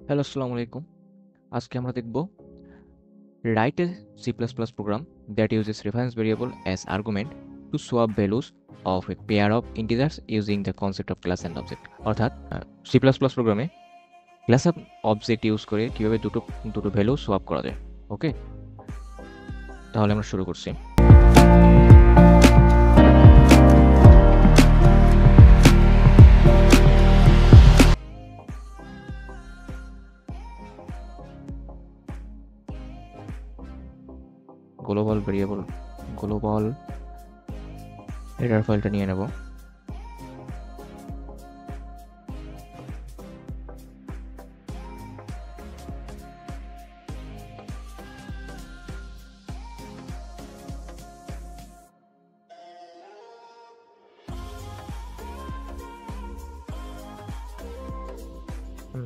Hello, আসসালামু আলাইকুম। আজকে আমরা দেখব write a C++ program that uses reference variable as argument to swap values of a pair of integers using the concept of class and object। অর্থাৎ C++ প্রোগ্রামে class of object use করে কিভাবে দুটো দুটো ভ্যালু সোয়াপ করা যায়। ওকে, তাহলে আমরা শুরু করছি। গ্লোবাল হেডার ফাইলটা নিয়ে নেব।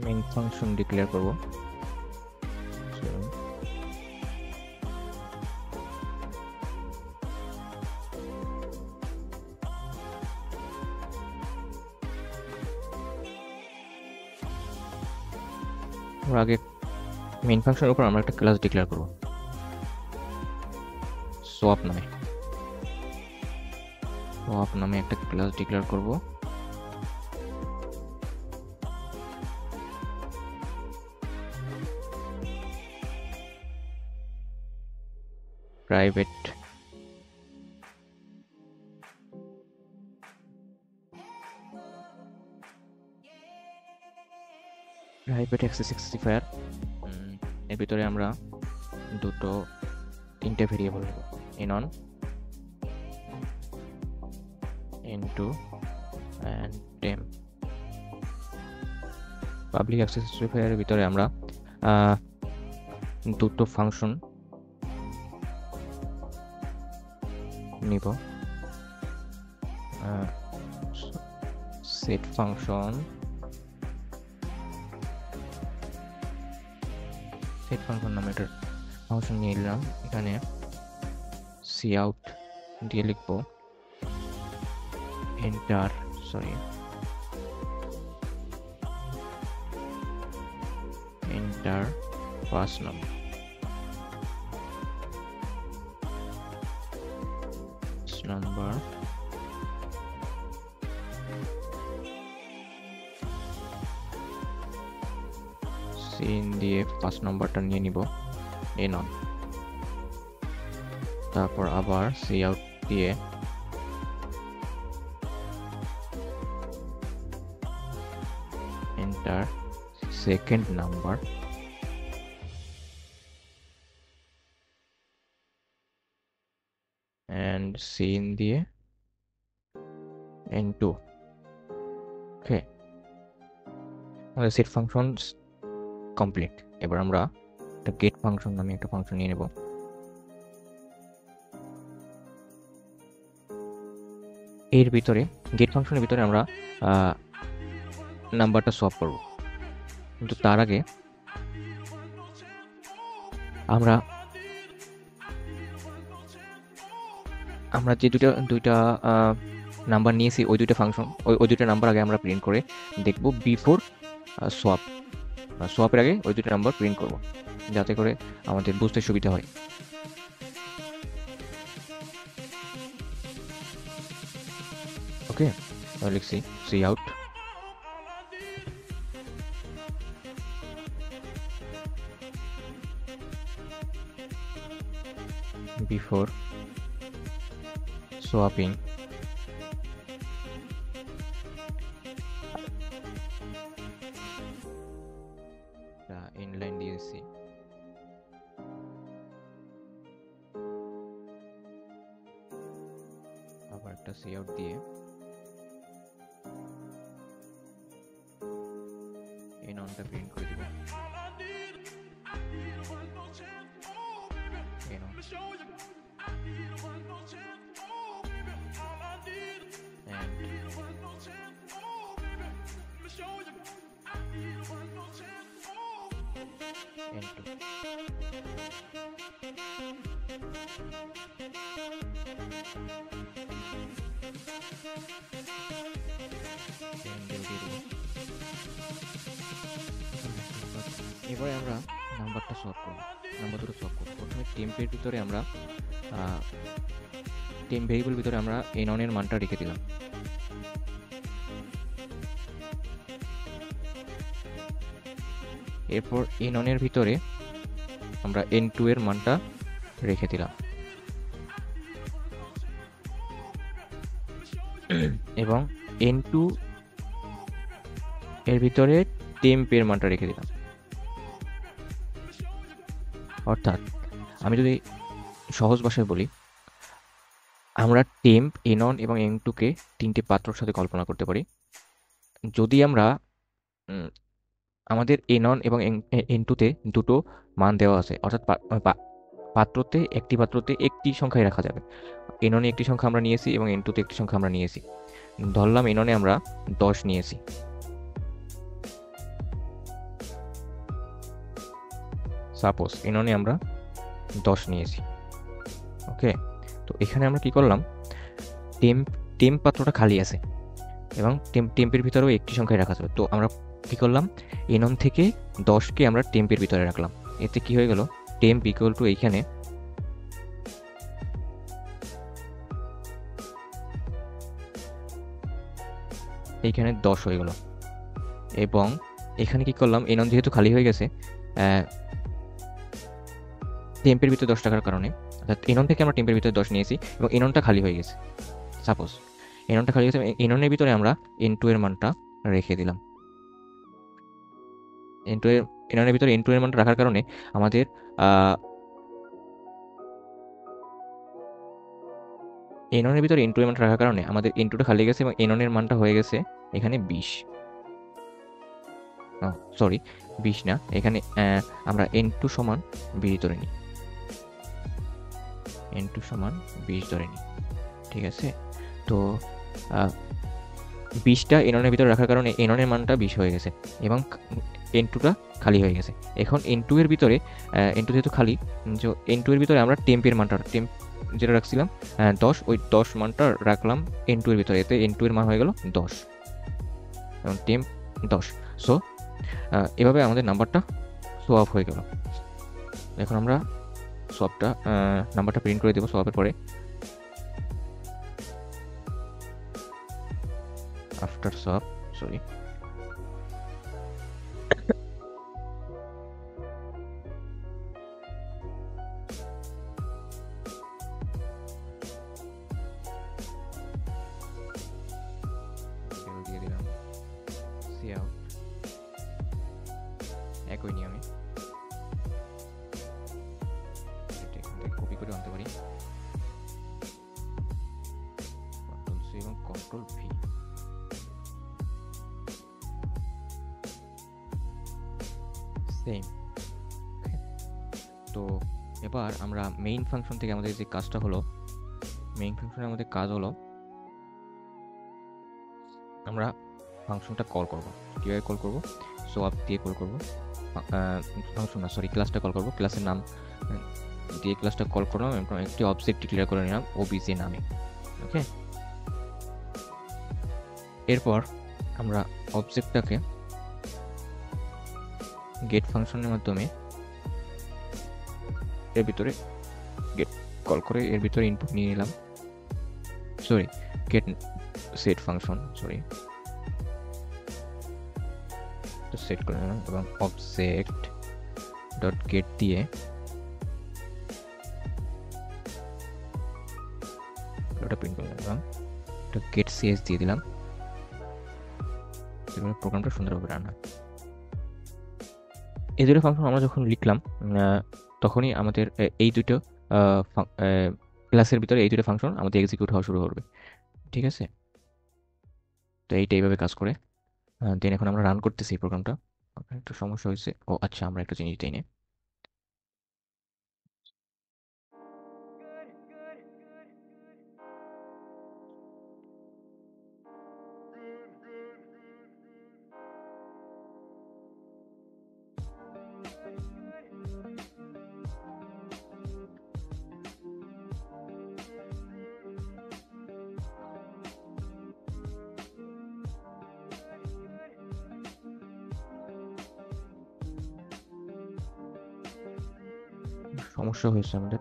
মেইন ফাংশন ডিক্লেয়ার করব। আগে মেইন ফাংশনের উপর আমরা একটা ক্লাস ডিক্লেয়ার করব সোয়াপ নামে একটা ক্লাস ডিক্লেয়ার করব। প্রাইভেট অ্যাক্সেস স্পেসিফায়ার, এর ভিতরে আমরা তিনটে ভেরিয়েবল নেব, n1 n2 and temp। Public access স্পেসিফায়ারের ভিতরে আমরা দুটো ফাংশন নিব, সেট ফাংশন নামে একটা ফাংশন নিয়ে নিলাম। এখানে cout দিয়ে লিখব enter first number, সিন দিয়ে ফার্স্ট নাম্বারটা নিয়ে নিব n1, তারপর আবার cout দিয়ে enter second number, and cin দিয়ে n2। ওকে, আমাদের সেট ফাংশন কমপ্লিট। এবার আমরা একটা গেট ফাংশন নামে একটা ফাংশন নিয়ে নেব। এর ভিতরে গেট ফাংশনের ভিতরে আমরা নাম্বারটা সোয়াপ করব, কিন্তু তার আগে আমরা যে দুইটা নাম্বার নিয়েছি ওই দুইটা ফাংশন ওই দুইটা নাম্বার আগে আমরা প্রিন্ট করে দেখব বিফোর সোয়াপের আগে ওই দুইটা নাম্বার প্রিন্ট করব, যাতে করে আমাদের বুঝতে সুবিধা হয়। ওকে, তাহলে লিখছি cout before swapping inline দিয়েছি, আবার একটা cout দিয়ে n1টা প্রিন্ট করে দিব। এবারে আমরা নাম্বারটা সলভ করব, নাম্বার দুটো সলভ করব। প্রথমে টেম্পের ভিতরে আমরা টেম্প ভেরিয়েবল ভিতরে আমরা n1 এর মানটা রেখে দিলাম। এরপর n1 এর ভিতরে আমরা n2 এর মানটা রেখে দিলাম এবং n2 এর ভিতরে টেম্পের মানটা রেখে দিলাম। অর্থাৎ আমি যদি সহজ ভাষায় বলি, আমরা টেম্প n1 এবং n2 কে তিনটে পাত্রর সাথে কল্পনা করতে পারি। যদি আমরা আমাদের n1 এবং n2 তে দুটো মান দেওয়া আছে, অর্থাৎ পাত্রতে একটি সংখ্যাই রাখা যাবে। n1 এ একটি সংখ্যা আমরা নিয়েছি এবং n2 তে একটি সংখ্যা আমরা নিয়েছি। ধরলাম n1 এ আমরা 10 নিয়েছি। সাপোজ n1 এ আমরা 10 নিয়েছি। ওকে, তো এখানে আমরা কি করলাম, টেম্প পাত্রটা খালি আছে এবং টেম্পের ভিতরেও একটি সংখ্যায় রাখা যাবে। তো আমরা কি করলাম, n1 থেকে 10কে আমরা টেম্পের ভিতরে রাখলাম। এতে কি হয়ে গেল, টেম্প ইকুয়াল টু এইখানে এইখানে 10 হয়ে গেল। এবং এখানে কি করলাম, n1 যেহেতু খালি হয়ে গেছে টেম্পের ভিতরে 10 টাকার কারণে, অর্থাৎ n1 থেকে আমরা টেম্পের ভিতরে 10 নিয়েছি এবং n1টা খালি হয়ে গেছে। সাপোজ n1টা খালি হয়ে গেছে, n1 এর ভিতরে আমরা n2 এর মানটা রেখে দিলাম। n1 এর ভিতরে n2 এর মানটা রাখার কারণে আমাদের n1 এর ভিতরে n2 এর মানটা রাখার কারণে আমাদের n2টা খালি গেছে এবং n1 এর মানটা হয়ে গেছে এখানে 20। সরি 20 না, এখানে আমরা n2 সমান 20 ধরে নিই, n2 সমান 20 ধরে নিই। ঠিক আছে, তো 20টা n1 এর ভিতরে রাখার কারণে n1 এর মানটা 20 হয়ে গেছে এবং n2টা খালি হয়ে গেছে। এখন n2 এর ভিতরে n2 যেহেতু খালি, n2 এর ভিতরে আমরা টেম্পের মানটা যেটা রাখছিলাম 10, ওই 10 মানটা রাখলাম n2 এর ভিতরে। এতে n2 এর মান হয়ে গেল 10 এবং টেম্প 10। সো এভাবে আমাদের নাম্বারটা সোয়াপ হয়ে গেল। এখন আমরা নাম্বারটা প্রিন্ট করে দেবো সোয়াপের পরে। আফটার সোয়াপ, সরি, দিয়ে দিলাম সিআউট একই নিয়মে। এখান থেকে কপি করে আনতে পারি, কন্ট্রোল সি এবং কন্ট্রোল ভি। সেম। তো এবার আমরা মেইন ফাংশন থেকে আমাদের যে কাজটা হলো, মেইন ফাংশনের আমাদের কাজ হলো আমরা ফাংশনটা কল করব। কীভাবে কল করব, সোয়াপ দিয়ে কল করব, ফাংশন না সরি ক্লাসটা কল করব। ক্লাসের নাম দিয়ে ক্লাসটা কল করলাম এবং একটি অবজেক্ট ডিক্লেয়ার করে নিলাম ওবিজে নামে। ওকে, এরপর আমরা অবজেক্টটাকে গেট ফাংশনের মাধ্যমে এর ভিতরে গেট কল করে এর ভিতরে ইনপুট নিয়ে নিলাম, sorry get set function, sorry set করে নিলাম এবং অবজেক্ট ডট গেট দিয়ে ওটা প্রিন্ট করে নিলাম, গেট সিএস দিয়ে দিলাম। প্রোগ্রামটা সুন্দরভাবে রান হয়। এই দুটো ফাংশন আমরা যখন লিখলাম তখনই আমাদের এই দুটো ক্লাসের ভিতরে এই দুটো ফাংশন আমাদের এক্সিকিউট হওয়া শুরু করবে। ঠিক আছে, তো এইটা এইভাবে কাজ করে। দেন এখন আমরা রান করতেছি প্রোগ্রামটা। একটু সমস্যা হয়েছে, ও আচ্ছা আমরা একটা জিনিস দিই না, সমস্যা হয়েছে আমাদের।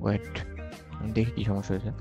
ওয়েট, দেখি কি সমস্যা হয়েছে।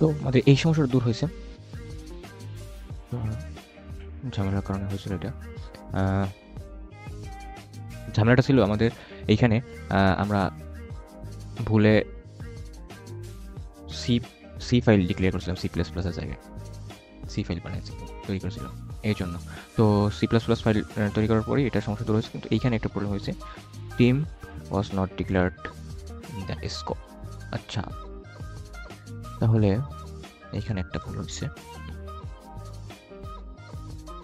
তো আমাদের এই সমস্যাটা দূর হয়েছে। ঝামেলার কারণে হয়েছিল এটা। ঝামেলাটা ছিল আমাদের এইখানে আমরা ভুলে সি সি ফাইল ডিক্লেয়ার করছিলাম সি প্লাস প্লাসের জায়গায়। সি ফাইল তৈরি করেছিলাম এই জন্য। তো সি প্লাস প্লাস ফাইল তৈরি করার পরেই এটা সমস্যা দূর হয়েছে, কিন্তু এইখানে একটা প্রবলেম হয়েছে, team was not declared in the scope. আচ্ছা, তাহলে এইখানে একটা ভুল হয়েছে।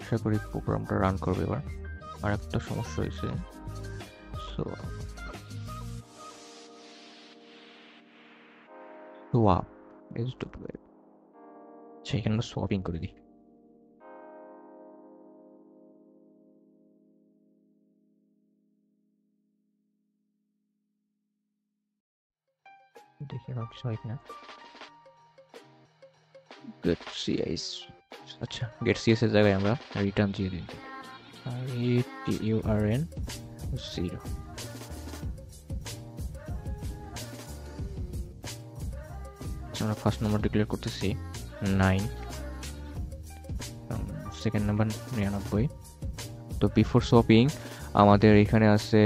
আশা করি প্রোগ্রামটা রান করবে এবার। আর একটা সমস্যা হয়েছে, সো সোয়াপ SWAP, সেইখানে আমরা সোয়াপিং করে দিই। দেখি কিছু হয় কিনা। গেট সিএস, আচ্ছা গেট সিএস এর জায়গায় আমরা রিটার্ন দিয়ে দিই RETURN 0। আমরা ফার্স্ট নাম্বার ডিক্লেয়ার করতেছি 9, সেকেন্ড নাম্বার 99। তো বিফোর সোয়াপিং আমাদের এখানে আছে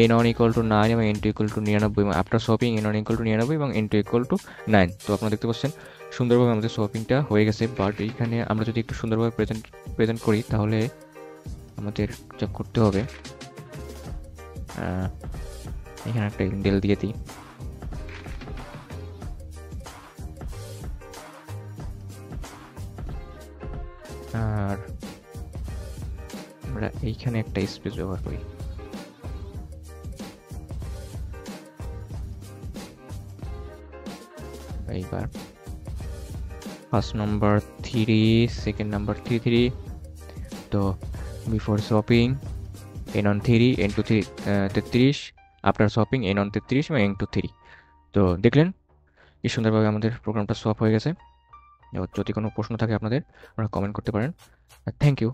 n1 = 9 এবং n2 = 99, এবং আফটার সোয়াপিং n1 = 99 এবং n2 = 9। তো আপনারা দেখতে পাচ্ছেন সুন্দরভাবে আমাদের সোয়াপিংটা হয়ে গেছে। বাট এইখানে আমরা যদি একটু সুন্দরভাবে প্রেজেন্ট করি তাহলে আমাদের যা করতে হবে, এখানে একটা ইন্ডেল দিয়ে দিই। আর আমরা এইখানে একটা স্পেস ব্যবহার করি। এইবার ফার্স্ট নাম্বার 3, সেকেন্ড নাম্বার 3, তো before swapping n1 3, n2 33, after swapping n1 33 এবং n2 3। তো দেখলেন কি সুন্দরভাবে আমাদের প্রোগ্রামটা সোয়াপ হয়ে গেছে। এবার যদি কোনো প্রশ্ন থাকে আপনাদের, আপনারা কমেন্ট করতে পারেন। Thank you.